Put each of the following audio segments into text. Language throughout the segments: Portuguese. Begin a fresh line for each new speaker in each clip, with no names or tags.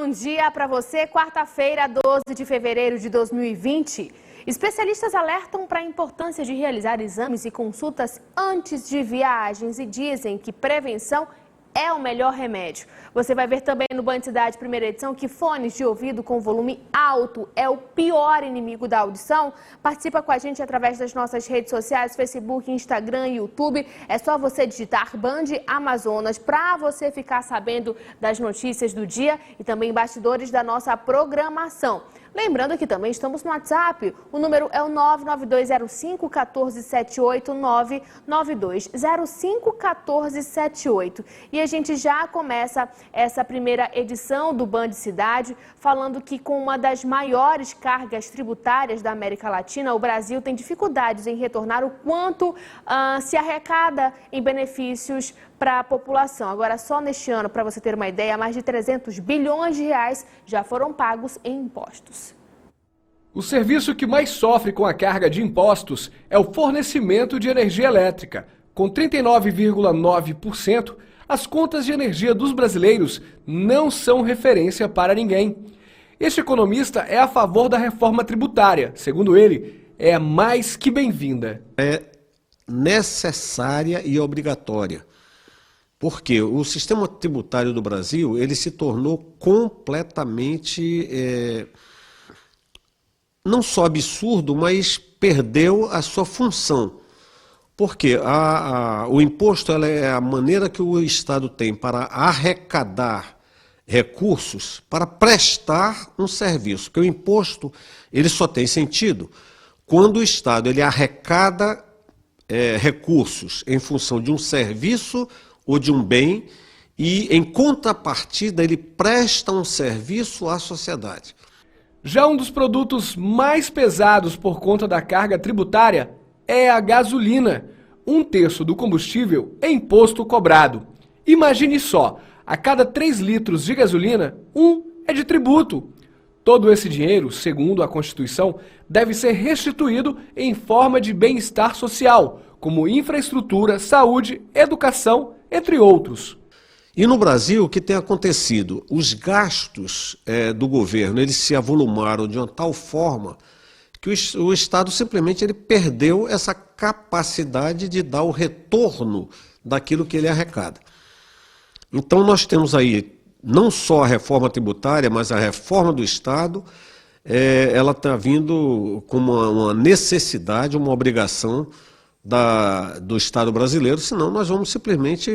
bom dia para você. Quarta-feira, 12 de fevereiro de 2020. Especialistas alertam para a importância de realizar exames e consultas antes de viagens e dizem que prevenção é o melhor remédio. Você vai ver também no Band Cidade primeira edição que fones de ouvido com volume alto é o pior inimigo da audição. Participa com a gente através das nossas redes sociais, Facebook, Instagram e YouTube. É só você digitar Band Amazonas para você ficar sabendo das notícias do dia e também bastidores da nossa programação. Lembrando que também estamos no WhatsApp, o número é o 992051478, 992051478. E a gente já começa essa primeira edição do Band Cidade falando que com uma das maiores cargas tributárias da América Latina, o Brasil tem dificuldades em retornar o quanto se arrecada em benefícios para a população. Agora, só neste ano, para você ter uma ideia, mais de 300 bilhões de reais já foram pagos em impostos.
O serviço que mais sofre com a carga de impostos é o fornecimento de energia elétrica. Com 39,9%, as contas de energia dos brasileiros não são referência para ninguém. Este economista é a favor da reforma tributária. Segundo ele, é mais que bem-vinda.
É necessária e obrigatória. Porque o sistema tributário do Brasil ele se tornou completamente, não só absurdo, mas perdeu a sua função. Porque o imposto é a maneira que o Estado tem para arrecadar recursos para prestar um serviço. Porque o imposto ele só tem sentido quando o Estado ele arrecada recursos em função de um serviço ou de um bem, e em contrapartida ele presta um serviço à sociedade.
Já um dos produtos mais pesados por conta da carga tributária é a gasolina. 1/3 do combustível é imposto cobrado. Imagine só, a cada 3 litros de gasolina, 1 é de tributo. Todo esse dinheiro, segundo a Constituição, deve ser restituído em forma de bem-estar social, como infraestrutura, saúde, educação, entre outros.
E no Brasil, o que tem acontecido? Os gastos do governo eles se avolumaram de uma tal forma que o Estado simplesmente ele perdeu essa capacidade de dar o retorno daquilo que ele arrecada. Então nós temos aí não só a reforma tributária, mas a reforma do Estado, ela está vindo como uma necessidade, uma obrigação do Estado brasileiro, senão nós vamos simplesmente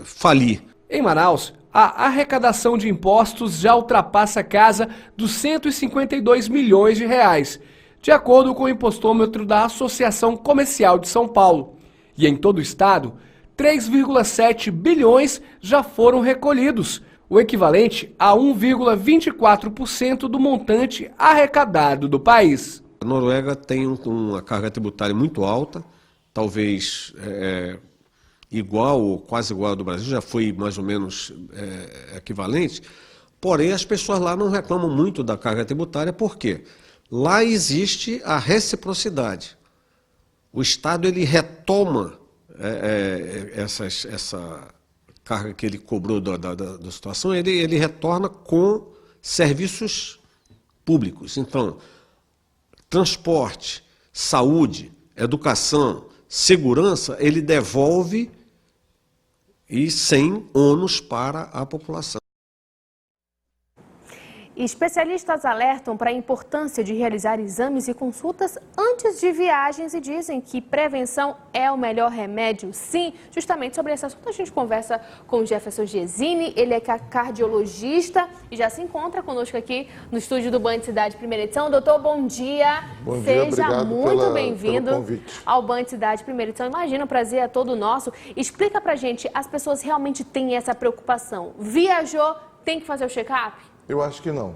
falir.
Em Manaus, a arrecadação de impostos já ultrapassa a casa dos 152 milhões de reais, de acordo com o impostômetro da Associação Comercial de São Paulo. E em todo o estado, 3,7 bilhões já foram recolhidos, o equivalente a 1,24% do montante arrecadado do país.
A Noruega tem uma carga tributária muito alta, talvez igual ou quase igual ao do Brasil, já foi mais ou menos equivalente, porém as pessoas lá não reclamam muito da carga tributária, por quê? Lá existe a reciprocidade. O Estado ele retoma essa carga que ele cobrou da situação, ele retorna com serviços públicos. Então, transporte, saúde, educação, segurança, ele devolve e sem ônus para a população.
Especialistas alertam para a importância de realizar exames e consultas antes de viagens e dizem que prevenção é o melhor remédio. Sim, justamente sobre esse assunto a gente conversa com o Jefferson Gesini, ele é cardiologista e já se encontra conosco aqui no estúdio do Band Cidade Primeira Edição. Doutor, bom dia.
Bom dia,
seja muito bem-vindo
pelo
ao Band Cidade Primeira Edição. Imagina, o prazer é todo nosso. Explica pra gente, as pessoas realmente têm essa preocupação? Viajou, tem que fazer o check-up?
Eu acho que não,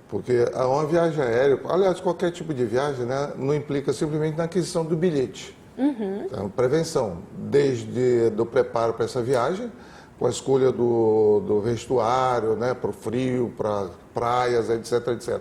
porque uma viagem aérea, aliás, qualquer tipo de viagem, né, não implica simplesmente na aquisição do bilhete. Então, prevenção, desde do preparo para essa viagem, com a escolha do vestuário, né, para o frio, para praias, etc, etc.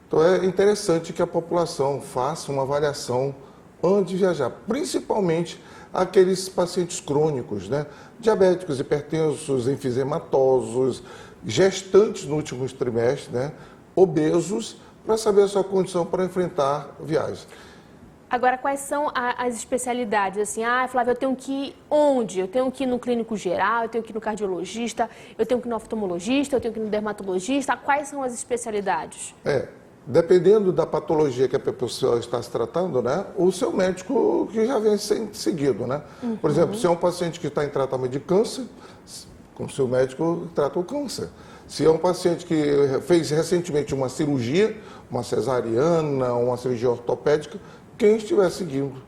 Então é interessante que a população faça uma avaliação antes de viajar, principalmente aqueles pacientes crônicos, né, diabéticos, hipertensos, enfisematosos, gestantes no último trimestre, né, obesos, para saber a sua condição para enfrentar viagens.
Agora, quais são as especialidades? Assim, Flávia, eu tenho que ir onde? Eu tenho que ir no clínico geral, eu tenho que ir no cardiologista, eu tenho que ir no oftalmologista, eu tenho que ir no dermatologista. Quais são as especialidades?
Dependendo da patologia que a pessoa está se tratando, né, o seu médico que já vem sendo seguido, né? Por exemplo, se é um paciente que está em tratamento de câncer, com o seu médico trata o câncer. Se é um paciente que fez recentemente uma cirurgia, uma cesariana, uma cirurgia ortopédica, quem estiver seguindo.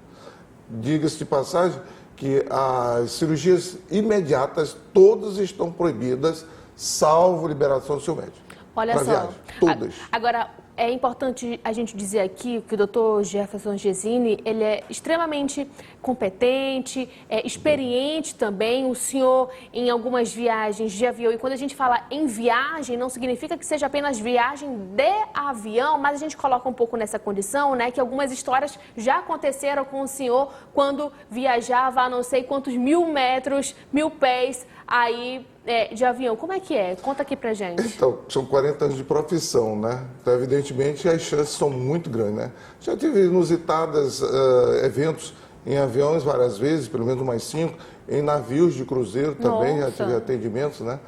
Diga-se de passagem que as cirurgias imediatas todas estão proibidas, salvo liberação do seu médico.
Olha só,
viagem, todas.
Agora, é importante a gente dizer aqui que o Dr. Jefferson Gesini, ele é extremamente competente, experiente também. O senhor, em algumas viagens de avião, e quando a gente fala em viagem, não significa que seja apenas viagem de avião, mas a gente coloca um pouco nessa condição, né, que algumas histórias já aconteceram com o senhor quando viajava a não sei quantos 1.000 metros, 1.000 pés, aí de avião. Como é que é? Conta aqui pra gente.
Então, são 40 anos de profissão, né? Então, evidentemente, as chances são muito grandes, né? Já tive inusitados eventos em aviões várias vezes, pelo menos mais 5, em navios de cruzeiro também, já tive atendimentos, né?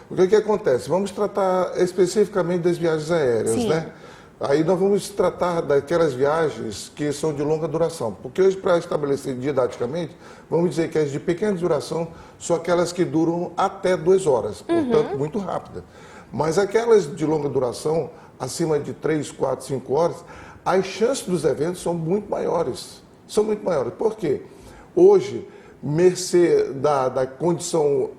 O que acontece? Vamos tratar especificamente das viagens aéreas,
Sim.
né? Aí nós vamos tratar daquelas viagens que são de longa duração. Porque hoje, para estabelecer didaticamente, vamos dizer que as de pequena duração são aquelas que duram até 2 horas, portanto, muito rápida. Mas aquelas de longa duração, acima de 3, 4, 5 horas, as chances dos eventos são muito maiores. São muito maiores. Por quê? Hoje, mercê da condição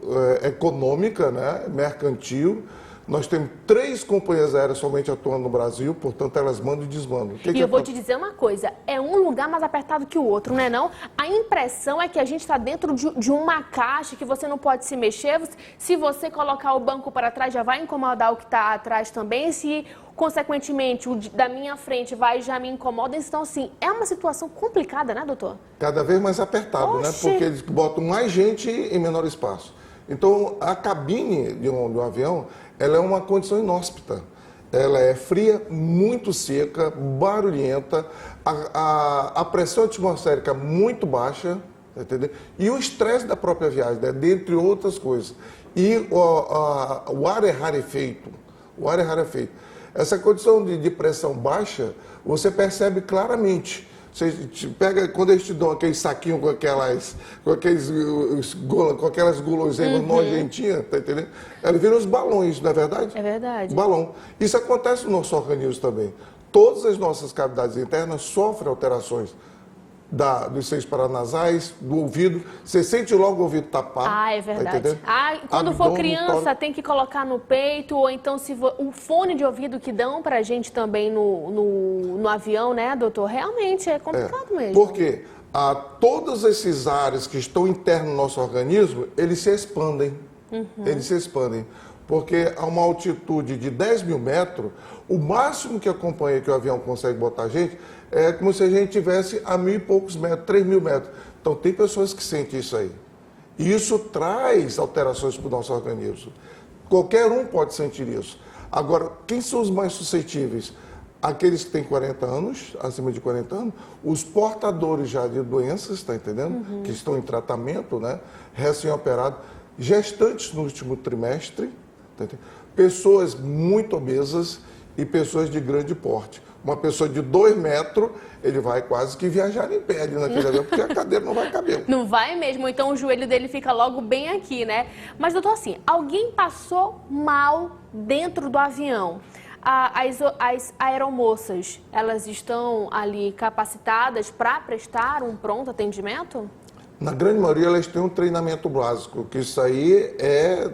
econômica, né, mercantil, nós temos 3 companhias aéreas somente atuando no Brasil, portanto, elas mandam e desmandam.
E eu vou te dizer uma coisa, é um lugar mais apertado que o outro, não é não? A impressão é que a gente está dentro de uma caixa que você não pode se mexer. Se você colocar o banco para trás, já vai incomodar o que está atrás também. Se, consequentemente, o da minha frente vai já me incomoda. Então, assim, é uma situação complicada, né, doutor?
Cada vez mais apertado, né? Porque eles botam mais gente em menor espaço. Então, a cabine de um avião, ela é uma condição inóspita. Ela é fria, muito seca, barulhenta, a pressão atmosférica muito baixa, entendeu? E o estresse da própria viagem, né? Dentre outras coisas. E o ar é rarefeito. O ar é rarefeito. Essa condição de pressão baixa, você percebe claramente. Você pega, quando eles te dão aquele saquinho com aquelas guloseimas nojentinhas, tá entendendo? Elas viram os balões, não é verdade?
É verdade.
Balão. Isso acontece no nosso organismo também. Todas as nossas cavidades internas sofrem alterações dos seios paranasais, do ouvido. Você sente logo o ouvido tapar.
É verdade.
Tá
Quando for criança, tem que colocar no peito, ou então o fone de ouvido que dão pra gente também no avião, né, doutor? Realmente é complicado mesmo.
Por quê? Todos esses ares que estão internos no nosso organismo, eles se expandem. Eles se expandem. Porque a uma altitude de 10.000 metros, o máximo que acompanha que o avião consegue botar a gente é como se a gente estivesse a 1.000 e poucos metros, 3.000 metros. Então, tem pessoas que sentem isso aí. E isso traz alterações para o nosso organismo. Qualquer um pode sentir isso. Agora, quem são os mais suscetíveis? Aqueles que têm 40 anos, acima de 40 anos, os portadores já de doenças, está entendendo? Que estão em tratamento, né? Recém-operados, gestantes no último trimestre, tá entendendo? Pessoas muito obesas e pessoas de grande porte. Uma pessoa de 2 metros, ele vai quase que viajar em pé ali naquele avião, porque a cadeira não vai caber.
Não vai mesmo, então o joelho dele fica logo bem aqui, né? Mas, doutor, assim, alguém passou mal dentro do avião. As aeromoças, elas estão ali capacitadas para prestar um pronto atendimento?
Na grande maioria, elas têm um treinamento básico, que isso aí é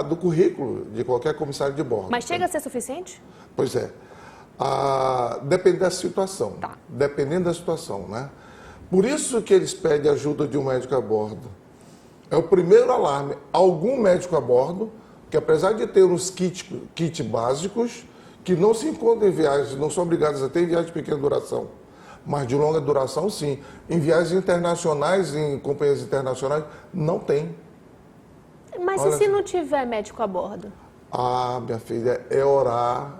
do currículo de qualquer comissário de bordo.
Mas chega a ser suficiente?
Pois é. Depende da situação.
Tá.
Dependendo da situação, né? Por isso que eles pedem ajuda de um médico a bordo. É o primeiro alarme. Algum médico a bordo, que apesar de ter uns kits básicos, que não se encontram em viagens, não são obrigados a ter em viagens de pequena duração. Mas de longa duração, sim. Em viagens internacionais, em companhias internacionais, não tem.
Mas e se não tiver médico a bordo?
Ah, minha filha, é orar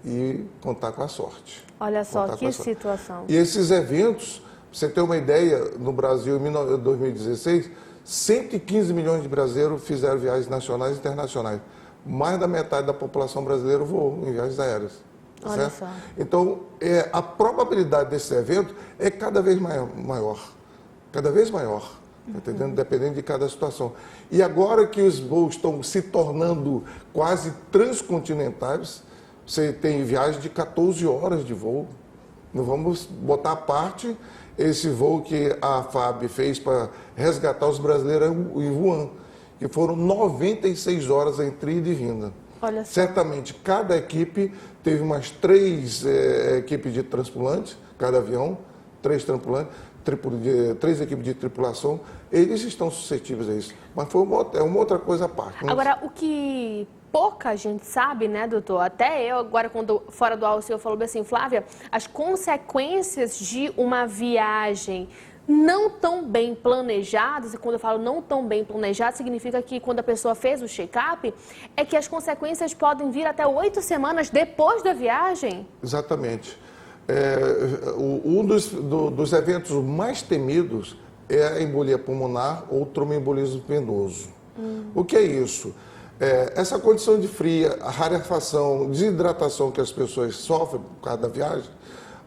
e contar com a sorte.
Olha só,
Contar com
que
a sorte.
situação.
E esses eventos, pra você ter uma ideia, no Brasil, em 2016, 115 milhões de brasileiros fizeram viagens nacionais e internacionais. Mais da metade da população brasileira voou em viagens aéreas.
Olha
Certo?
só.
Então, a probabilidade desses eventos é cada vez maior. Cada vez maior. Tá entendendo? Dependendo de cada situação. E agora que os voos estão se tornando quase transcontinentais, você tem viagem de 14 horas de voo. Não vamos botar à parte esse voo que a FAB fez para resgatar os brasileiros em Wuhan, que foram 96 horas entre ida e vinda.
Olha só.
Certamente, cada equipe teve umas 3 equipes de transplantes, cada avião, 3 tripulantes, 3 equipes de tripulação, eles estão suscetíveis a isso. Mas é uma outra coisa à parte. Né?
Agora, o que pouca gente sabe, né, doutor? Até eu, agora, quando fora do ar, o senhor falou assim, Flávia, as consequências de uma viagem não tão bem planejadas, e quando eu falo não tão bem planejadas, significa que quando a pessoa fez o check-up, é que as consequências podem vir até 8 semanas depois da viagem?
Exatamente. Um dos eventos mais temidos é a embolia pulmonar ou tromboembolismo venoso. O que é isso? Essa condição de fria, a rarefação, desidratação que as pessoas sofrem por causa da viagem,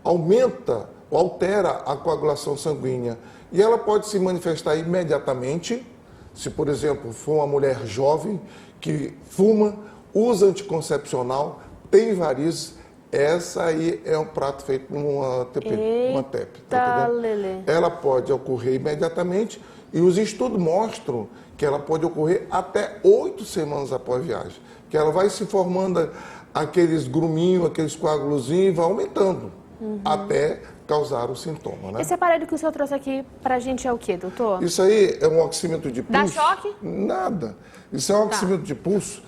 aumenta ou altera a coagulação sanguínea. E ela pode se manifestar imediatamente, se, por exemplo, for uma mulher jovem que fuma, usa anticoncepcional, tem varizes. Essa aí é um prato feito numa TP, uma TEP. Tá entendendo? Ela pode ocorrer imediatamente e os estudos mostram que ela pode ocorrer até 8 semanas após a viagem. Que ela vai se formando aqueles gruminhos, aqueles coágulozinhos e vai aumentando até causar o sintoma. Né?
Esse aparelho que o senhor trouxe aqui pra gente é o quê, doutor?
Isso aí é um oxímetro de pulso.
Dá choque?
Nada. Isso é um oxímetro de pulso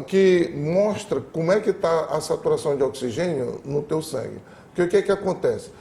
que mostra como é que está a saturação de oxigênio no teu sangue. Porque o que é que acontece?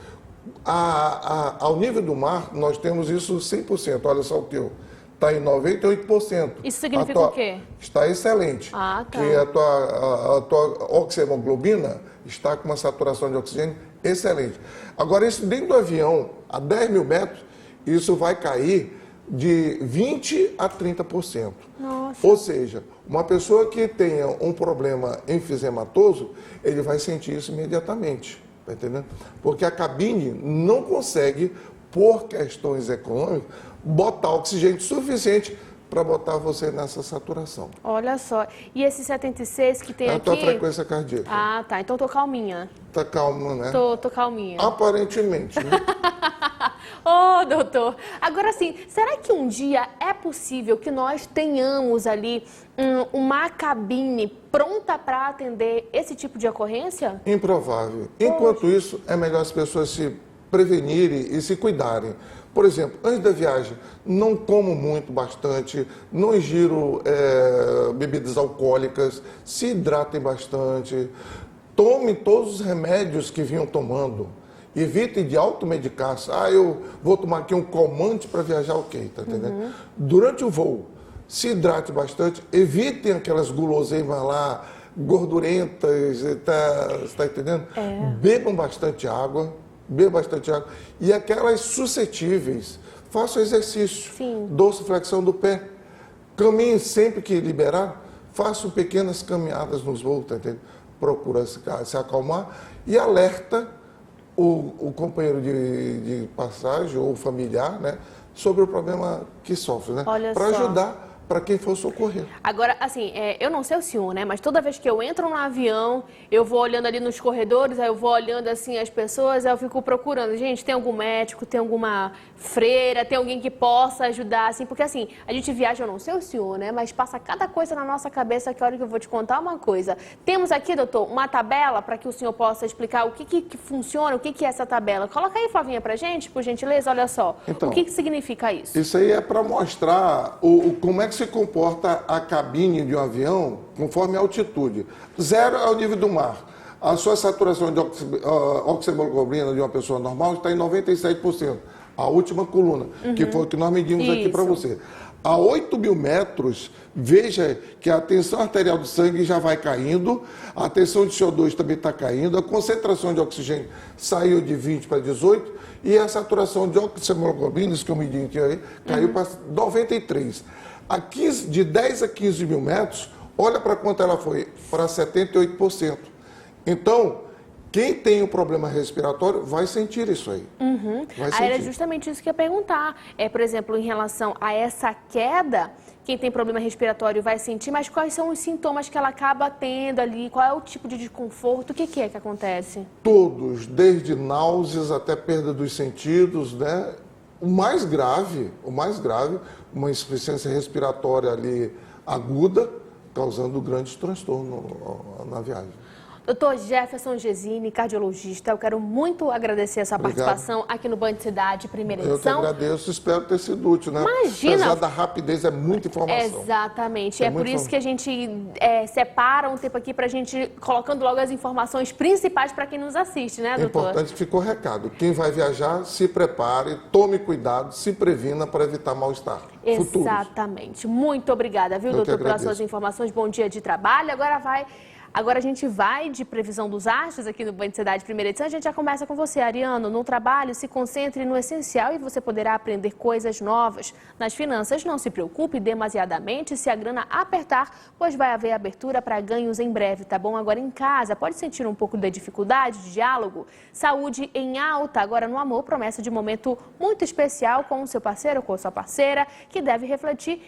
Ao nível do mar, nós temos isso 100%. Olha só o teu. Está em 98%.
Isso significa o quê?
Está excelente.
Ah, tá.
Que a tua oxihemoglobina está com uma saturação de oxigênio excelente. Agora, isso dentro do avião, a 10 mil metros, isso vai cair de 20% a 30%.
Nossa.
Ou seja, uma pessoa que tenha um problema enfisematoso, ele vai sentir isso imediatamente. Tá entendendo? Porque a cabine não consegue, por questões econômicas, botar oxigênio suficiente para botar você nessa saturação.
Olha só. E esse 76 que tem
É a
aqui...
tua frequência cardíaca.
Ah, tá. Então tô calminha.
Tá calma, né?
Tô calminha.
Aparentemente, né?
Ô, doutor. Agora sim, será que um dia é possível que nós tenhamos ali uma cabine pronta para atender esse tipo de ocorrência?
Improvável. Enquanto isso, é melhor as pessoas se prevenirem e se cuidarem. Por exemplo, antes da viagem, não como muito, bastante, não ingiro bebidas alcoólicas, se hidratem bastante, tomem todos os remédios que vinham tomando. Evitem de automedicar-se. Eu vou tomar aqui um calmante para viajar, ok, tá entendendo? Durante o voo, se hidrate bastante, evitem aquelas guloseimas lá, gordurentas, tá entendendo? Bebam bastante água. E aquelas suscetíveis, façam exercício.
Sim.
Dorsiflexão do pé. Caminhe sempre que liberar, façam pequenas caminhadas nos voos, tá entendendo? Procura se acalmar e alerta o companheiro de passagem ou familiar, né, sobre o problema que sofre, né? Para ajudar para quem for socorrer.
Agora, assim, eu não sei o senhor, né? Mas toda vez que eu entro no avião, eu vou olhando ali nos corredores, aí eu vou olhando assim as pessoas, aí eu fico procurando. Gente, tem algum médico, tem alguma freira, tem alguém que possa ajudar, assim? Porque assim, a gente viaja, eu não sei o senhor, né? Mas passa cada coisa na nossa cabeça que a hora que eu vou te contar uma coisa. Temos aqui, doutor, uma tabela para que o senhor possa explicar o que funciona, o que é essa tabela. Coloca aí, Flavinha, pra gente, por gentileza, olha só.
Então,
o que significa isso?
Isso aí é para mostrar como é que se comporta a cabine de um avião conforme a altitude. 0 é o nível do mar. A sua saturação de oxihemoglobina de uma pessoa normal está em 97%. a última coluna, que foi o que nós medimos aqui para você. A 8.000 metros, veja que a tensão arterial do sangue já vai caindo, a tensão de CO2 também está caindo, a concentração de oxigênio saiu de 20 para 18 e a saturação de oximoglobinas, isso que eu medi aqui, aí, caiu para 93. De 10 a 15 mil metros, olha para quanto ela foi, para 78%. Então, quem tem um problema respiratório vai sentir isso aí. Vai sentir.
Aí era justamente isso que eu ia perguntar. Por exemplo, em relação a essa queda, quem tem problema respiratório vai sentir, mas quais são os sintomas que ela acaba tendo ali? Qual é o tipo de desconforto? O que é que acontece?
Todos, desde náuseas até perda dos sentidos, né? O mais grave, uma insuficiência respiratória ali aguda, causando grandes transtornos na viagem.
Dr. Jefferson Gesini, cardiologista, eu quero muito agradecer essa participação aqui no Band Cidade, primeira edição.
Eu que agradeço, espero ter sido útil, né?
Imagina!
Apesar da rapidez, é muita informação.
Exatamente, é por isso que a gente separa um tempo aqui para a gente colocando logo as informações principais para quem nos assiste, né, doutor?
É importante que ficou o recado. Quem vai viajar, se prepare, tome cuidado, se previna para evitar mal-estar.
Exatamente. Muito obrigada, viu, doutor, pelas suas informações. Bom dia de trabalho. Agora a gente vai de previsão dos astros aqui no Band Cidade, primeira edição. A gente já começa com você, Ariano. No trabalho, se concentre no essencial e você poderá aprender coisas novas. Nas finanças, não se preocupe demasiadamente se a grana apertar, pois vai haver abertura para ganhos em breve, tá bom? Agora em casa, pode sentir um pouco da dificuldade de diálogo? Saúde em alta. Agora no amor, promessa de momento muito especial com o seu parceiro ou com a sua parceira, que deve refletir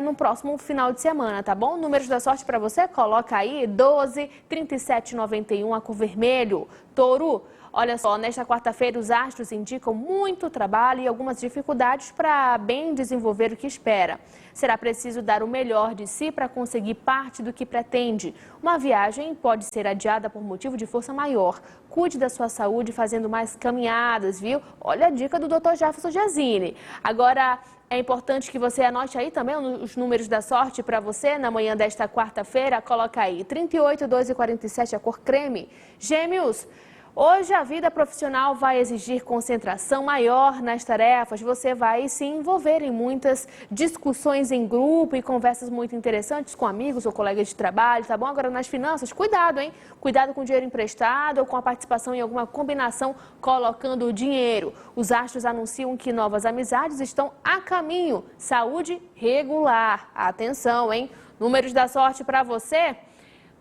no próximo final de semana, tá bom? Números da sorte para você, coloca aí 12, 37, 91, a cor vermelho. Touro, olha só, nesta quarta-feira os astros indicam muito trabalho e algumas dificuldades para bem desenvolver o que espera. Será preciso dar o melhor de si para conseguir parte do que pretende. Uma viagem pode ser adiada por motivo de força maior. Cuide da sua saúde fazendo mais caminhadas, viu? Olha a dica do Dr. Jefferson Gesini. Agora, é importante que você anote aí também os números da sorte para você na manhã desta quarta-feira. Coloca aí 38, 12 e 47, a cor creme. Gêmeos, hoje a vida profissional vai exigir concentração maior nas tarefas. Você vai se envolver em muitas discussões em grupo e conversas muito interessantes com amigos ou colegas de trabalho, tá bom? Agora nas finanças, cuidado, hein? Cuidado com o dinheiro emprestado ou com a participação em alguma combinação colocando o dinheiro. Os astros anunciam que novas amizades estão a caminho. Saúde regular. Atenção, hein? Números da sorte para você: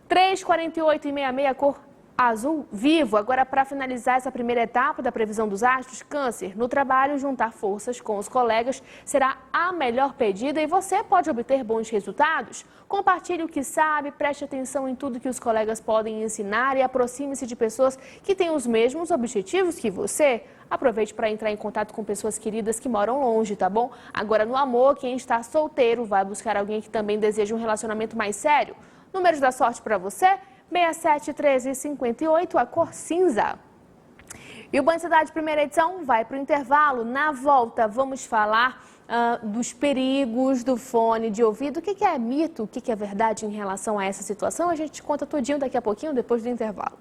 3, 48 e 66, cor azul vivo. Agora, para finalizar essa primeira etapa da previsão dos astros, Câncer, no trabalho, juntar forças com os colegas será a melhor pedida e você pode obter bons resultados. Compartilhe o que sabe, preste atenção em tudo que os colegas podem ensinar e aproxime-se de pessoas que têm os mesmos objetivos que você. Aproveite para entrar em contato com pessoas queridas que moram longe, tá bom? Agora, no amor, quem está solteiro vai buscar alguém que também deseja um relacionamento mais sério. Números da sorte para você: 67, 13 e 58, a cor cinza. E o Band Cidade primeira edição vai para o intervalo. Na volta, vamos falar dos perigos do fone de ouvido. O que é mito, o que é verdade em relação a essa situação? A gente conta tudinho daqui a pouquinho, depois do intervalo.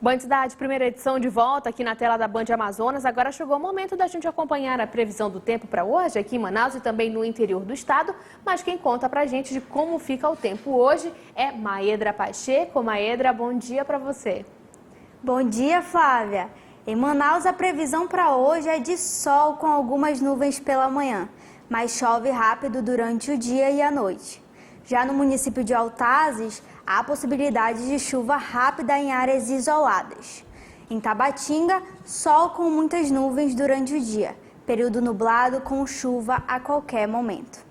Band Cidade, primeira edição de volta aqui na tela da Band Amazonas. Agora chegou o momento da gente acompanhar a previsão do tempo para hoje aqui em Manaus e também no interior do estado. Mas quem conta pra gente de como fica o tempo hoje é Maedra Pacheco. Maedra, bom dia para você.
Bom dia, Flávia. Em Manaus, a previsão para hoje é de sol com algumas nuvens pela manhã, mas chove rápido durante o dia e a noite. Já no município de Altazes, há possibilidade de chuva rápida em áreas isoladas. Em Tabatinga, sol com muitas nuvens durante o dia, período nublado com chuva a qualquer momento.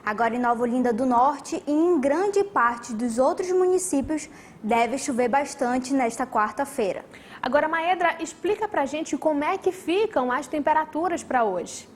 Agora em Nova Olinda do Norte e em grande parte dos outros municípios, deve chover bastante nesta quarta-feira.
Agora, Maedra, explica pra gente como é que ficam as temperaturas para hoje.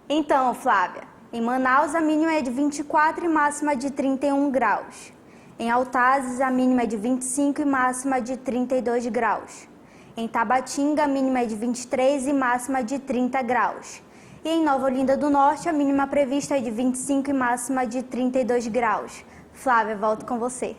Então, Flávia, em Manaus a mínima é de 24 e máxima de 31 graus. Em Altazes, a mínima é de 25 e máxima de 32 graus. Em Tabatinga, a mínima é de 23 e máxima de 30 graus. E em Nova Olinda do Norte, a mínima prevista é de 25 e máxima de 32 graus. Flávia, volto com você.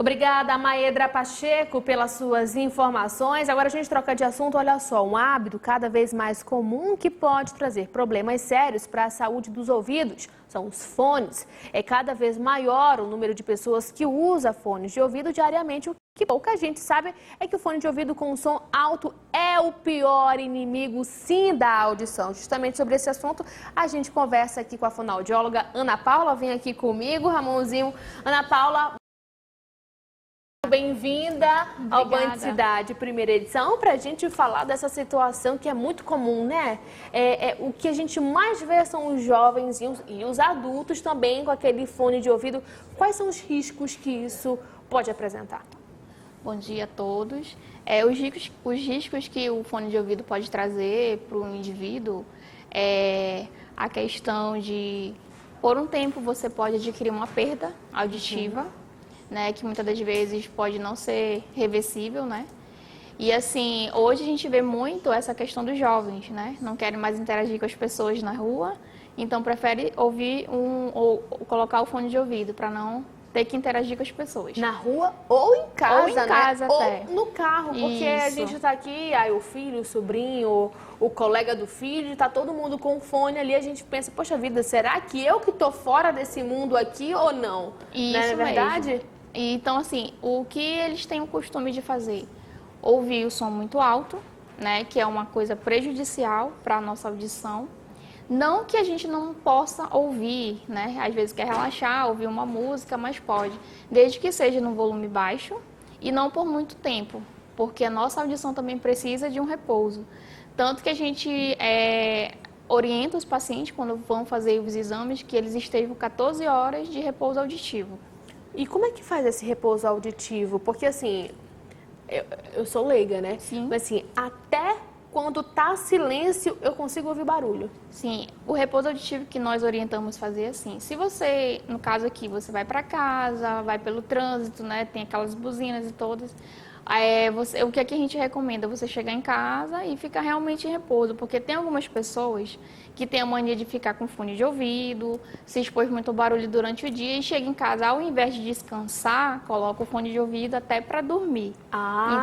Obrigada, Maedra Pacheco, pelas suas informações. Agora a gente troca de assunto. Olha só, um hábito cada vez mais comum que pode trazer problemas sérios para a saúde dos ouvidos são os fones. É cada vez maior o número de pessoas que usa fones de ouvido diariamente. O que pouca gente sabe é que o fone de ouvido com som alto é o pior inimigo, sim, da audição. Justamente sobre esse assunto, a gente conversa aqui com a fonoaudióloga Ana Paula. Vem aqui comigo, Ramonzinho. Ana Paula, bem-vinda ao Band Cidade, primeira edição, para a gente falar dessa situação que é muito comum, né? O que a gente mais vê são os jovens e os adultos também com aquele fone de ouvido. Quais são os riscos que isso pode apresentar?
Bom dia a todos. Os riscos que o fone de ouvido pode trazer para o indivíduo é a questão de, por um tempo, você pode adquirir uma perda auditiva, né, que muitas das vezes pode não ser reversível, né? E assim, hoje a gente vê muito essa questão dos jovens, né? Não querem mais interagir com as pessoas na rua, então prefere ouvir ou colocar o fone de ouvido para não ter que interagir com as pessoas.
Na rua ou em casa,
ou em casa,
né?
até.
Ou no carro, porque a gente está aqui, aí o filho, o sobrinho, o colega do filho, está todo mundo com o fone ali, a gente pensa, poxa vida, será que eu que estou fora desse mundo aqui ou não?
Isso,
não é verdade?
Mesmo. Então, assim, o que eles têm o costume de fazer? Ouvir o som muito alto, né, que é uma coisa prejudicial para a nossa audição. Não que a gente não possa ouvir, né, às vezes quer relaxar, ouvir uma música, mas pode, desde que seja no volume baixo e não por muito tempo, porque a nossa audição também precisa de um repouso. Tanto que a gente orienta os pacientes, quando vão fazer os exames, que eles estejam 14 horas de repouso auditivo.
E como é que faz esse repouso auditivo? Porque assim, eu sou leiga, né?
Sim.
Mas assim, até quando tá silêncio, eu consigo ouvir barulho.
Sim, o repouso auditivo que nós orientamos fazer é assim. Se você, no caso aqui, você vai para casa, vai pelo trânsito, né? Tem aquelas buzinas e todas. O que é que a gente recomenda? Você chegar em casa e ficar realmente em repouso, porque tem algumas pessoas que têm a mania de ficar com fone de ouvido, se expôs muito ao barulho durante o dia e chega em casa, ao invés de descansar, coloca o fone de ouvido até para dormir.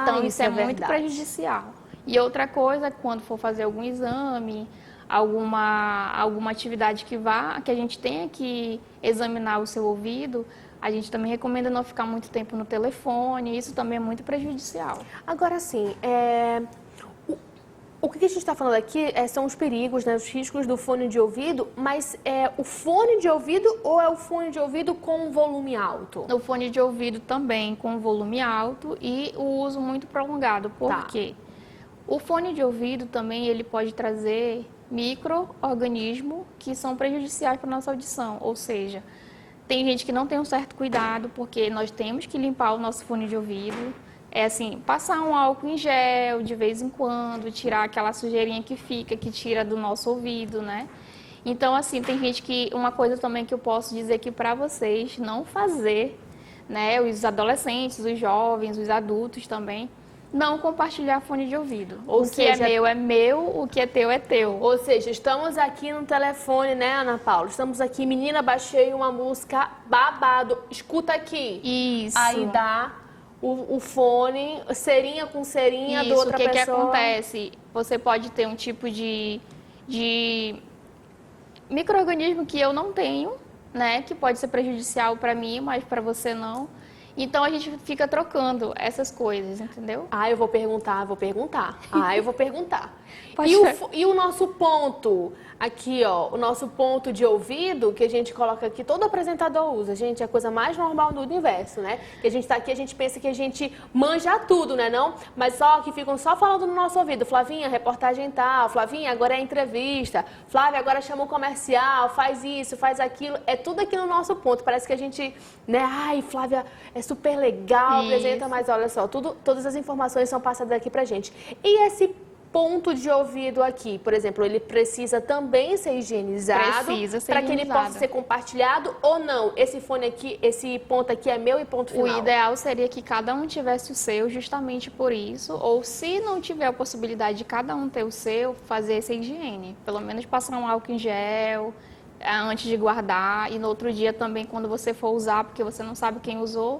Então isso é muito prejudicial. E outra coisa, quando for fazer algum exame, alguma atividade que a gente tenha que examinar o seu ouvido, a gente também recomenda não ficar muito tempo no telefone, isso também é muito prejudicial.
Agora sim, o que a gente está falando aqui são os perigos, né, os riscos do fone de ouvido, mas é o fone de ouvido ou é o fone de ouvido com volume alto?
O fone de ouvido também com volume alto e o uso muito prolongado, por quê? O fone de ouvido também ele pode trazer micro-organismos que são prejudiciais para a nossa audição, ou seja, tem gente que não tem um certo cuidado, porque nós temos que limpar o nosso fone de ouvido. É assim, passar um álcool em gel de vez em quando, tirar aquela sujeirinha que fica, que tira do nosso ouvido, né? Então, assim, tem gente que... Uma coisa também que eu posso dizer aqui para vocês, não fazer, né? Os adolescentes, os jovens, os adultos também, não compartilhar fone de ouvido. O que é meu, o que é teu.
Ou seja, estamos aqui no telefone, né, Ana Paula? Estamos aqui, menina, baixei uma música babado. Escuta aqui.
Isso.
Aí dá o fone, cerinha com cerinha
Isso,
da outra pessoa.
O que acontece? Você pode ter um tipo de micro-organismo que eu não tenho, né? Que pode ser prejudicial para mim, mas para você não. Então, a gente fica trocando essas coisas, entendeu?
Eu vou perguntar. Eu vou perguntar. E o nosso ponto aqui, ó, o nosso ponto de ouvido, que a gente coloca aqui, todo apresentador usa, gente, é a coisa mais normal do universo, né? Que a gente tá aqui, a gente pensa que a gente manja tudo, né, não? Mas só que ficam só falando no nosso ouvido. Flavinha, reportagem tal. Flavinha, agora é entrevista. Flávia, agora chama o comercial, faz isso, faz aquilo. É tudo aqui no nosso ponto. Parece que a gente, né, ai, Flávia, é super legal, apresenta, mas olha só, todas as informações são passadas aqui pra gente. E esse ponto de ouvido aqui, por exemplo, ele precisa também ser higienizado para que ele possa ser compartilhado ou não? Esse fone aqui, esse ponto aqui é meu e ponto final?
O ideal seria que cada um tivesse o seu, justamente por isso, ou se não tiver a possibilidade de cada um ter o seu, fazer essa higiene. Pelo menos passar um álcool em gel, antes de guardar, e no outro dia também quando você for usar, porque você não sabe quem usou,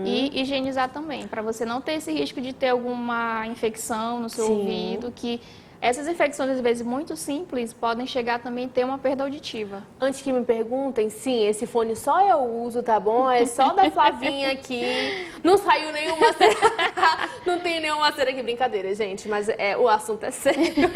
e higienizar também, para você não ter esse risco de ter alguma infecção no seu ouvido, que essas infecções, às vezes, muito simples, podem chegar também a ter uma perda auditiva.
Antes que me perguntem, sim, esse fone só eu uso, tá bom? É só da Flavinha aqui. Não saiu nenhuma cera. Não tem nenhuma cera aqui. Brincadeira, gente, mas o assunto é sério.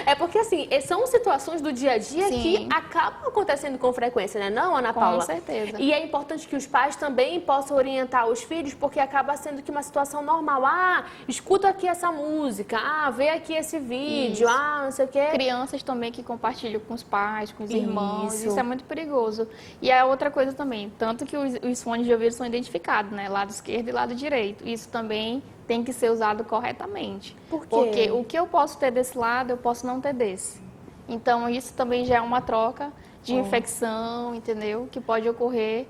É porque, assim, são situações do dia a dia que acabam acontecendo com frequência, né? Não, Ana Paula?
Com certeza.
E é importante que os pais também possam orientar os filhos, porque acaba sendo que uma situação normal. Ah, escuta aqui essa música. Ah, vê aqui esse vídeo, não sei o quê.
Crianças também que compartilham com os pais, com os irmãos, isso é muito perigoso. E a outra coisa também, tanto que os fones de ouvido são identificados, né, lado esquerdo e lado direito. Isso também tem que ser usado corretamente.
Por quê?
Porque o que eu posso ter desse lado, eu posso não ter desse. Então, isso também já é uma troca de infecção, entendeu? Que pode ocorrer.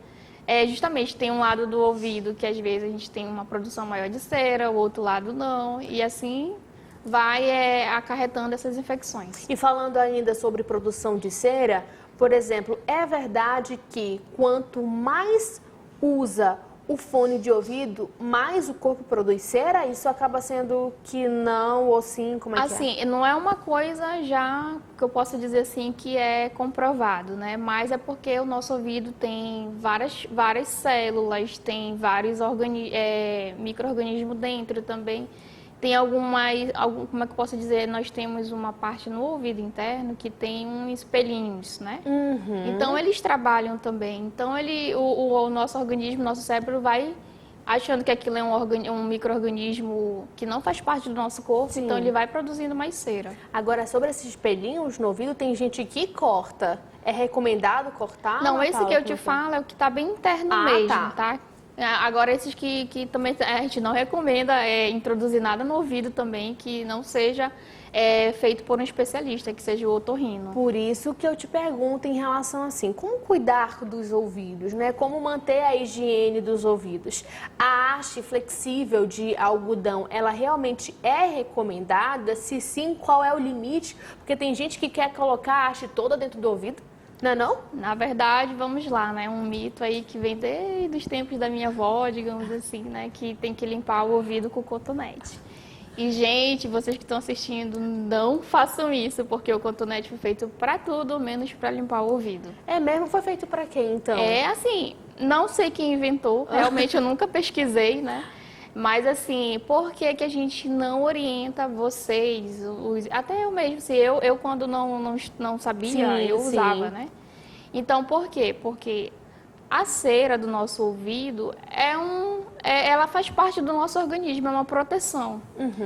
Justamente, tem um lado do ouvido que às vezes a gente tem uma produção maior de cera, o outro lado não, e assim vai acarretando essas infecções.
E falando ainda sobre produção de cera, por exemplo, é verdade que quanto mais usa o fone de ouvido, mais o corpo produz cera? Isso acaba sendo que não ou sim? Como é que é?
Assim, não é uma coisa já que eu posso dizer assim que é comprovado, né? Mas é porque o nosso ouvido tem várias células, tem vários micro-organismos dentro também. Tem como é que eu posso dizer, nós temos uma parte no ouvido interno que tem uns espelhinhos, né? Então, eles trabalham também. Então, o nosso organismo, nosso cérebro vai achando que aquilo é um micro-organismo que não faz parte do nosso corpo, então ele vai produzindo mais cera.
Agora, sobre esses espelhinhos no ouvido, tem gente que corta. É recomendado cortar?
Não,
Ana
esse
Paula,
que eu te falo é o que está bem interno mesmo, tá? Agora, esses que também a gente não recomenda introduzir nada no ouvido também, que não seja feito por um especialista, que seja o otorrino.
Por isso que eu te pergunto em relação assim, como cuidar dos ouvidos, né? Como manter a higiene dos ouvidos? A haste flexível de algodão, ela realmente é recomendada? Se sim, qual é o limite? Porque tem gente que quer colocar a haste toda dentro do ouvido. Não é não?
Na verdade, vamos lá, né? Um mito aí que vem desde os tempos da minha avó, digamos assim, né? Que tem que limpar o ouvido com cotonete. E, gente, vocês que estão assistindo, não façam isso, porque o cotonete foi feito para tudo, menos para limpar o ouvido.
É mesmo? Foi feito para quê, então?
Assim, não sei quem inventou, realmente eu nunca pesquisei, né? Mas, assim, por que que a gente não orienta vocês, até eu mesmo, se eu quando não sabia, eu usava, né? Então, por quê? Porque a cera do nosso ouvido ela faz parte do nosso organismo, é uma proteção.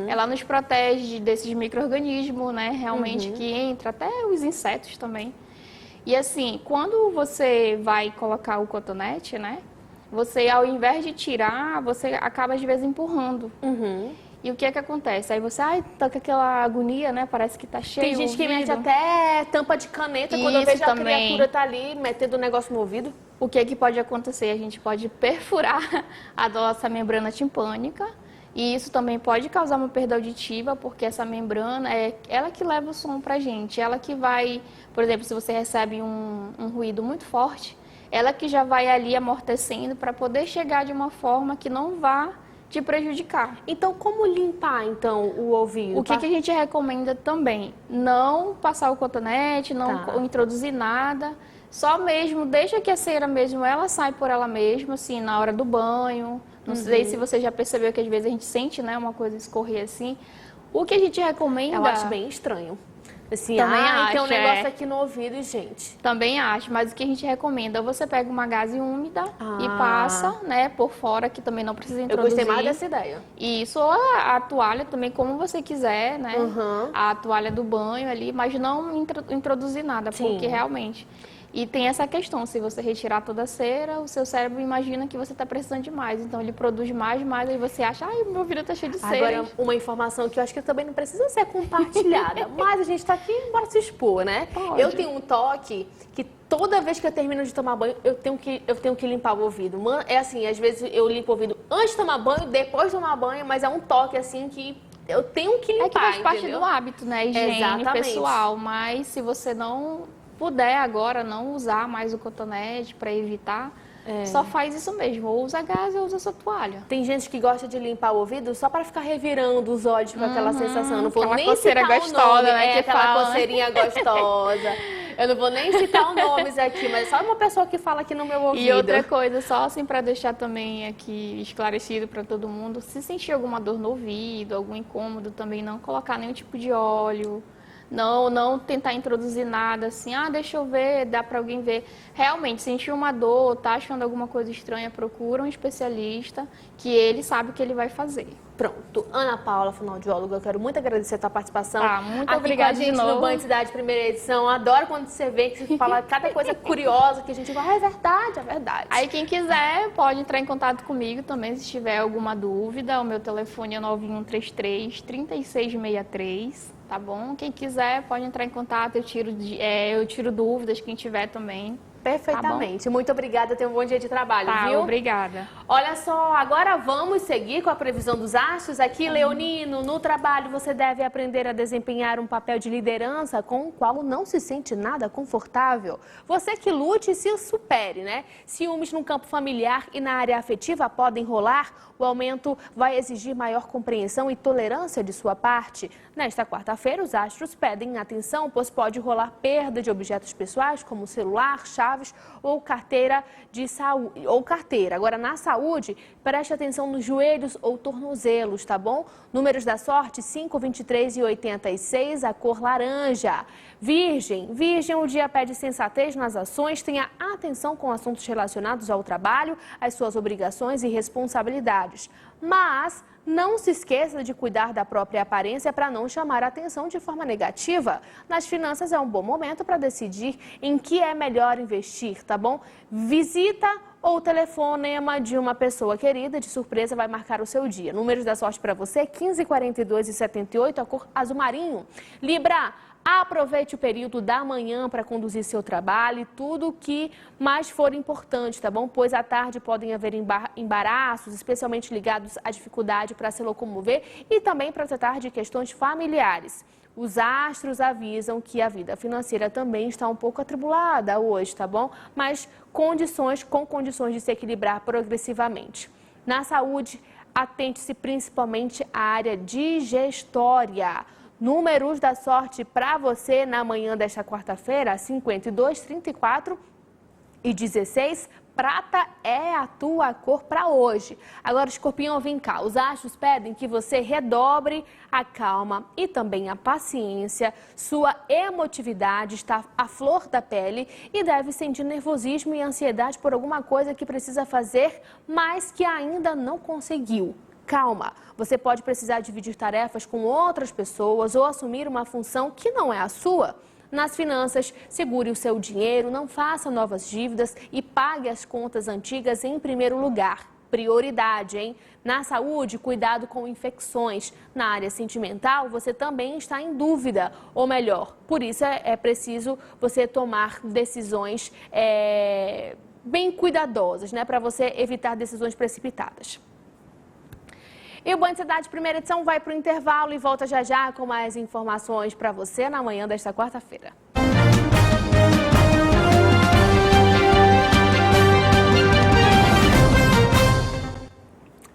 Ela nos protege desses micro-organismos, né? Realmente que entra, até os insetos também. E assim, quando você vai colocar o cotonete, né? Você, ao invés de tirar, você acaba às vezes empurrando. E o que é que acontece? Aí você, tá com aquela agonia, né? Parece que tá cheio.
Tem gente que mete até tampa de caneta quando eu vejo a criatura tá ali metendo o negócio no ouvido.
O que é que pode acontecer? A gente pode perfurar a nossa membrana timpânica. E isso também pode causar uma perda auditiva, porque essa membrana é ela que leva o som pra gente. Ela que vai, por exemplo, se você recebe um ruído muito forte, ela que já vai ali amortecendo para poder chegar de uma forma que não vá te prejudicar.
Então, como limpar, então, o ouvido?
O que a gente recomenda também? Não passar o cotonete, não introduzir nada, só mesmo, deixa que a cera mesmo, ela sai por ela mesma, assim, na hora do banho. Não sei se você já percebeu que às vezes a gente sente, né, uma coisa escorrer assim. O que a gente recomenda...
Eu acho bem estranho. Assim,
também acho,
tem um negócio aqui no ouvido, gente.
Também acho, mas o que a gente recomenda, você pega uma gaze úmida e passa, né, por fora, que também não precisa introduzir.
Eu gostei mais dessa ideia.
Isso, ou a toalha também, como você quiser, né, a toalha do banho ali, mas não introduzir nada, porque realmente... E tem essa questão, se você retirar toda a cera, o seu cérebro imagina que você está precisando de mais. Então, ele produz mais, aí você acha, meu ouvido está cheio de cera.
Agora, uma informação que eu acho que também não precisa ser compartilhada, mas a gente está aqui, bora se expor, né?
Pode.
Eu tenho um toque que toda vez que eu termino de tomar banho, eu tenho que limpar o ouvido. É assim, às vezes eu limpo o ouvido antes de tomar banho, depois de tomar banho, mas é um toque assim que eu tenho que limpar,
que faz parte do hábito, né? Higiene
Exatamente.
pessoal, mas se você não puder agora não usar mais o cotonete para evitar, só faz isso mesmo, ou usa gás ou usa sua toalha.
Tem gente que gosta de limpar o ouvido só para ficar revirando os olhos com aquela sensação. Não vou
aquela
nem
coceira
citar
gostosa,
o nome,
né, que
aquela
fala, né?
coceirinha gostosa. Eu não vou nem citar os nomes aqui, mas só uma pessoa que fala aqui no meu ouvido.
E outra coisa, só assim para deixar também aqui esclarecido para todo mundo, se sentir alguma dor no ouvido, algum incômodo também, não colocar nenhum tipo de óleo. Não tentar introduzir nada assim, deixa eu ver, dá para alguém ver. Realmente, sentir uma dor, tá achando alguma coisa estranha, procura um especialista que ele sabe o que ele vai fazer.
Pronto. Ana Paula, fonoaudióloga, eu quero muito agradecer a tua participação.
Muito
aqui
obrigada
com a gente
de novo.
no Band Cidade, primeira edição. Eu adoro quando você vê que você fala cada coisa curiosa que a gente fala, é verdade, é verdade.
Aí quem quiser pode entrar em contato comigo também, se tiver alguma dúvida. O meu telefone é 9133-3663. Tá bom? Quem quiser pode entrar em contato, eu tiro dúvidas, quem tiver também.
Perfeitamente.
Tá,
muito obrigada, tenha um bom dia de trabalho, viu?
Obrigada.
Olha só, agora vamos seguir com a previsão dos astros. Aqui, Leonino, no trabalho você deve aprender a desempenhar um papel de liderança com o qual não se sente nada confortável. Você que lute e se supere, né? Ciúmes no campo familiar e na área afetiva podem rolar. O aumento vai exigir maior compreensão e tolerância de sua parte. Nesta quarta-feira, os astros pedem atenção, pois pode rolar perda de objetos pessoais, como celular, chaves ou carteira de saúde, ou carteira. Agora, na saúde, preste atenção nos joelhos ou tornozelos, tá bom? Números da sorte, 5, 23 e 86, a cor laranja. Virgem, o dia pede sensatez nas ações, tenha atenção com assuntos relacionados ao trabalho, às suas obrigações e responsabilidades. Mas não se esqueça de cuidar da própria aparência para não chamar a atenção de forma negativa. Nas finanças é um bom momento para decidir em que é melhor investir, tá bom? Visita ou telefonema de uma pessoa querida de surpresa vai marcar o seu dia. Números da sorte para você, 15, 42 e 78, a cor azul marinho. Libra, aproveite o período da manhã para conduzir seu trabalho e tudo o que mais for importante, tá bom? Pois à tarde podem haver embaraços, especialmente ligados à dificuldade para se locomover e também para tratar de questões familiares. Os astros avisam que a vida financeira também está um pouco atribulada hoje, tá bom? Mas com condições de se equilibrar progressivamente. Na saúde, atente-se principalmente à área digestória. Números da sorte para você na manhã desta quarta-feira, 52, 34 e 16. Prata é a tua cor para hoje. Agora, Escorpião, vem cá. Os astros pedem que você redobre a calma e também a paciência. Sua emotividade está à flor da pele e deve sentir nervosismo e ansiedade por alguma coisa que precisa fazer, mas que ainda não conseguiu. Calma, você pode precisar dividir tarefas com outras pessoas ou assumir uma função que não é a sua. Nas finanças, segure o seu dinheiro, não faça novas dívidas e pague as contas antigas em primeiro lugar. Prioridade, hein? Na saúde, cuidado com infecções. Na área sentimental, você também está em dúvida. Ou melhor, por isso é preciso você tomar decisões bem cuidadosas, né? Para você evitar decisões precipitadas. E o Band Cidade Primeira Edição vai para o intervalo e volta já já com mais informações para você na manhã desta quarta-feira.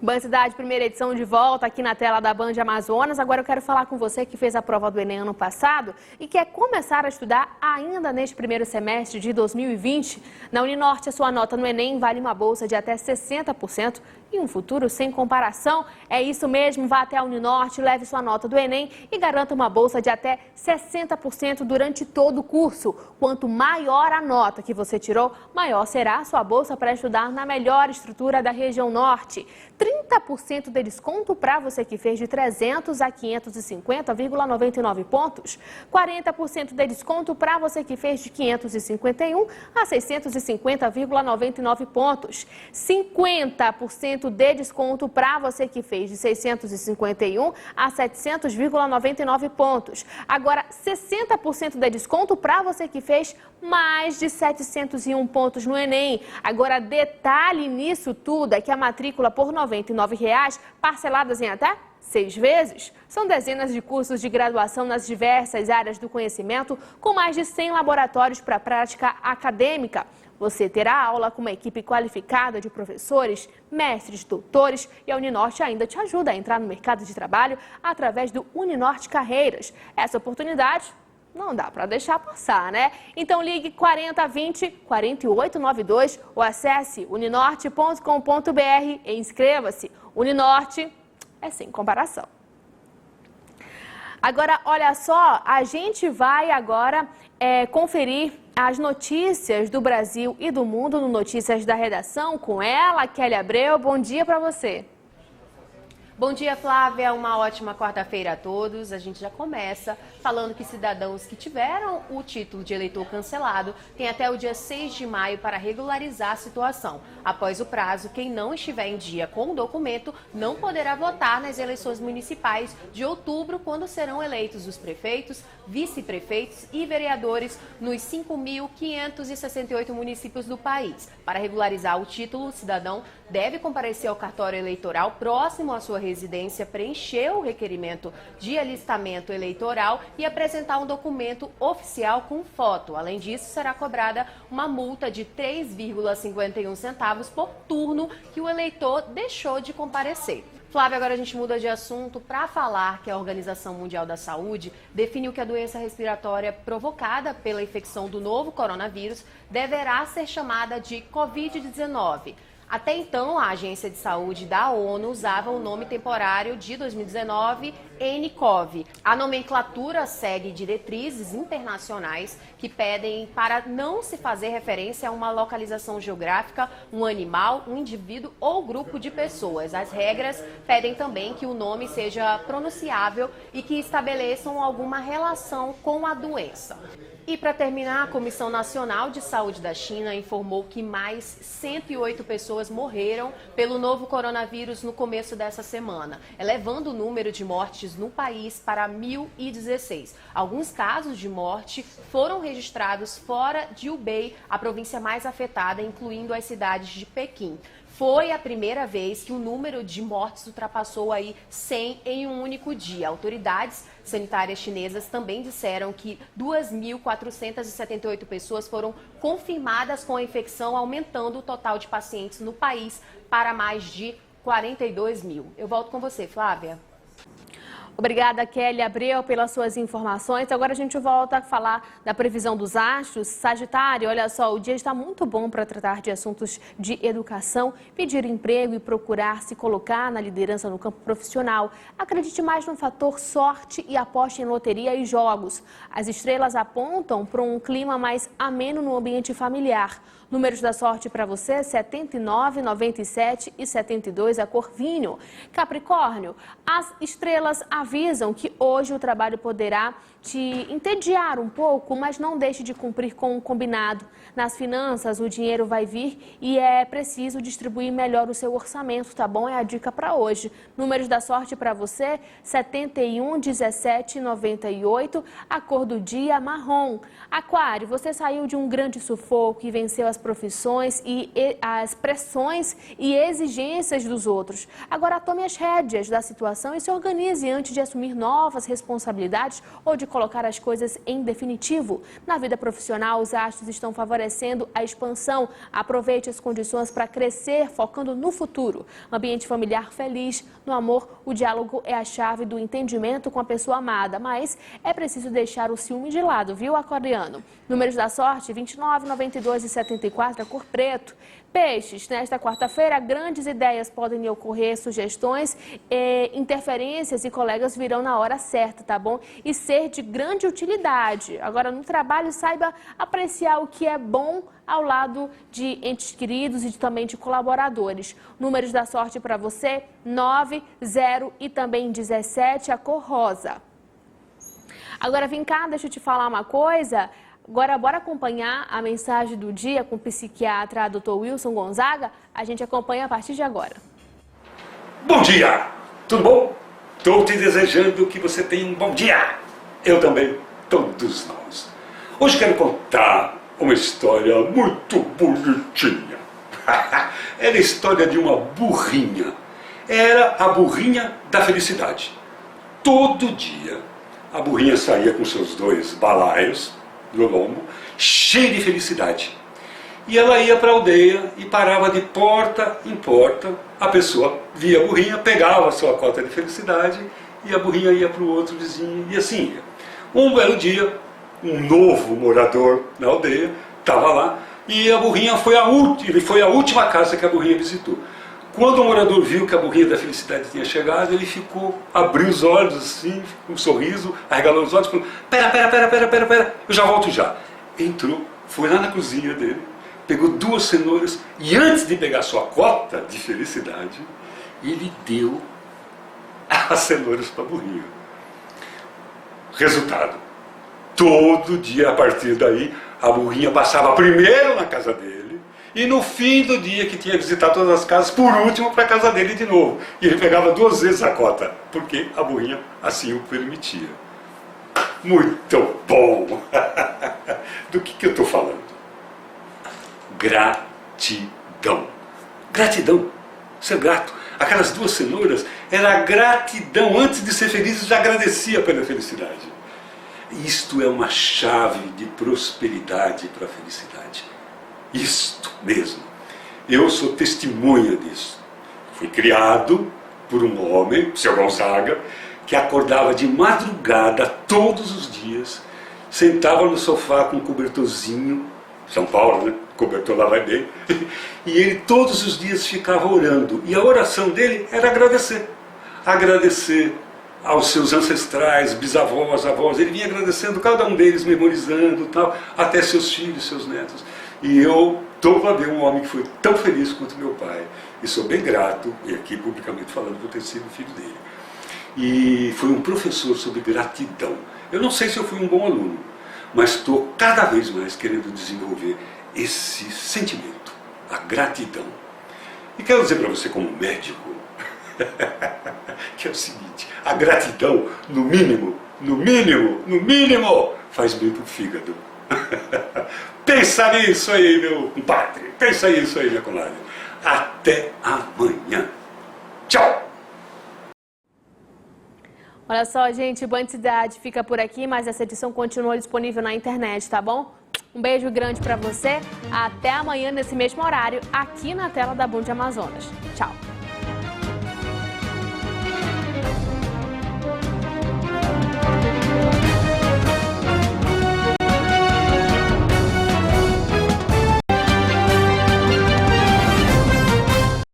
Band Cidade Primeira Edição de volta aqui na tela da Band Amazonas. Agora eu quero falar com você que fez a prova do Enem ano passado e quer começar a estudar ainda neste primeiro semestre de 2020. Na Uninorte, a sua nota no Enem vale uma bolsa de até 60% e um futuro sem comparação. É isso mesmo, vá até a Uninorte, leve sua nota do Enem e garanta uma bolsa de até 60% durante todo o curso. Quanto maior a nota que você tirou, maior será a sua bolsa para estudar na melhor estrutura da região norte. 30% de desconto para você que fez de 300 a 550,99 pontos. 40% de desconto para você que fez de 551 a 650,99 pontos. 50% 30% de desconto para você que fez de 651 a 700,99 pontos. Agora, 60% de desconto para você que fez mais de 701 pontos no Enem. Agora, detalhe nisso tudo é que a matrícula por R$ 99,00, parceladas em até 6 vezes. São dezenas de cursos de graduação nas diversas áreas do conhecimento, com mais de 100 laboratórios para prática acadêmica. Você terá aula com uma equipe qualificada de professores, mestres, doutores, e a Uninorte ainda te ajuda a entrar no mercado de trabalho através do Uninorte Carreiras. Essa oportunidade não dá para deixar passar, né? Então ligue 4020 4892 ou acesse uninorte.com.br e inscreva-se. Uninorte é sem comparação. Agora, olha só, a gente vai agora conferir as notícias do Brasil e do mundo no Notícias da Redação com ela, Kelly Abreu. Bom dia para você.
Bom dia, Flávia. Uma ótima quarta-feira a todos. A gente já começa falando que cidadãos que tiveram o título de eleitor cancelado têm até o dia 6 de maio para regularizar a situação. Após o prazo, quem não estiver em dia com o documento não poderá votar nas eleições municipais de outubro, quando serão eleitos os prefeitos, vice-prefeitos e vereadores nos 5.568 municípios do país. Para regularizar o título, o cidadão deve comparecer ao cartório eleitoral próximo à sua residência, preencher o requerimento de alistamento eleitoral e apresentar um documento oficial com foto. Além disso, será cobrada uma multa de 3,51 centavos por turno que o eleitor deixou de comparecer. Flávia, agora a gente muda de assunto para falar que a Organização Mundial da Saúde definiu que a doença respiratória provocada pela infecção do novo coronavírus deverá ser chamada de Covid-19. Até então, a Agência de Saúde da ONU usava o nome temporário de 2019, nCoV. A nomenclatura segue diretrizes internacionais que pedem para não se fazer referência a uma localização geográfica, um animal, um indivíduo ou grupo de pessoas. As regras pedem também que o nome seja pronunciável e que estabeleçam alguma relação com a doença. E para terminar, a Comissão Nacional de Saúde da China informou que mais 108 pessoas morreram pelo novo coronavírus no começo dessa semana, elevando o número de mortes no país para 1.016. Alguns casos de morte foram registrados fora de Hubei, a província mais afetada, incluindo as cidades de Pequim. Foi a primeira vez que o número de mortes ultrapassou aí 100 em um único dia. Autoridades sanitárias chinesas também disseram que 2.478 pessoas foram confirmadas com a infecção, aumentando o total de pacientes no país para mais de 42 mil. Eu volto com você, Flávia.
Obrigada, Kelly Abreu, pelas suas informações. Agora a gente volta a falar da previsão dos astros. Sagitário, olha só, o dia está muito bom para tratar de assuntos de educação, pedir emprego e procurar se colocar na liderança no campo profissional. Acredite mais no fator sorte e aposte em loteria e jogos. As estrelas apontam para um clima mais ameno no ambiente familiar. Números da sorte para você, 79, 97 e 72, a cor vinho. Capricórnio, as estrelas avisam que hoje o trabalho poderá te entediar um pouco, mas não deixe de cumprir com o combinado. Nas finanças, o dinheiro vai vir e é preciso distribuir melhor o seu orçamento, tá bom? É a dica para hoje. Números da sorte para você, 71, 17 e 98, a cor do dia, marrom. Aquário, você saiu de um grande sufoco e venceu as profissões e as pressões e exigências dos outros. Agora tome as rédeas da situação e se organize antes de assumir novas responsabilidades ou de colocar as coisas em definitivo. Na vida profissional, os astros estão favorecendo a expansão. Aproveite as condições para crescer, focando no futuro. Ambiente familiar feliz. No amor, o diálogo é a chave do entendimento com a pessoa amada, mas é preciso deixar o ciúme de lado, viu, aquariano? Números da sorte, 29, 92 e 74, a cor preto. Peixes, nesta quarta-feira, grandes ideias podem lhe ocorrer, sugestões, interferências e colegas virão na hora certa, tá bom? E ser de grande utilidade. Agora, no trabalho, saiba apreciar o que é bom ao lado de entes queridos e também de colaboradores. Números da sorte para você, 9, 0 e também 17, a cor rosa. Agora, vem cá, deixa eu te falar uma coisa. Agora, bora acompanhar a mensagem do dia com o psiquiatra Dr. Wilson Gonzaga? A gente acompanha a partir de agora.
Bom dia! Tudo bom? Estou te desejando que você tenha um bom dia. Eu também, todos nós. Hoje quero contar uma história muito bonitinha. Era a história de uma burrinha. Era a burrinha da felicidade. Todo dia a burrinha saía com seus 2 balaios no lombo, cheia de felicidade. E ela ia para a aldeia e parava de porta em porta. A pessoa via a burrinha, pegava a sua cota de felicidade e a burrinha ia para o outro vizinho e assim ia. Um belo dia, um novo morador na aldeia estava lá e a burrinha foi a última casa que a burrinha visitou. Quando o morador viu que a burrinha da felicidade tinha chegado, ele abriu os olhos assim, com um sorriso, arregalou os olhos e falou: pera, eu já volto já. Entrou, foi lá na cozinha dele, pegou 2 cenouras e antes de pegar sua cota de felicidade, ele deu as cenouras para a burrinha. Resultado, todo dia a partir daí, a burrinha passava primeiro na casa dele e no fim do dia que tinha que visitar todas as casas, por último para a casa dele de novo. E ele pegava 2 vezes a cota, porque a burrinha assim o permitia. Muito bom! Do que eu estou falando? Gratidão. Gratidão. Ser grato. Aquelas 2 cenouras era a gratidão. Antes de ser feliz, já agradecia pela felicidade. Isto é uma chave de prosperidade para a felicidade. Isto mesmo. Eu sou testemunha disso. Fui criado por um homem, o Sr. Gonzaga, que acordava de madrugada todos os dias, sentava no sofá com um cobertorzinho, São Paulo, né? Cobertor lá vai bem, e ele todos os dias ficava orando, e a oração dele era agradecer. Agradecer aos seus ancestrais, bisavós, avós, ele vinha agradecendo cada um deles, memorizando, tal, até seus filhos, seus netos. E eu estou para ver um homem que foi tão feliz quanto meu pai, e sou bem grato, e aqui publicamente falando, por ter sido filho dele. E foi um professor sobre gratidão. Eu não sei se eu fui um bom aluno, mas estou cada vez mais querendo desenvolver esse sentimento, a gratidão. E quero dizer para você como médico, que é o seguinte: a gratidão, no mínimo, faz bem para o fígado. Pensa nisso aí, meu compadre. Pensa nisso aí, minha comadre. Até amanhã. Tchau.
Olha só, gente, o Band Cidade fica por aqui, mas essa edição continua disponível na internet, tá bom? Um beijo grande pra você. Até amanhã nesse mesmo horário, aqui na tela da Band Amazonas. Tchau.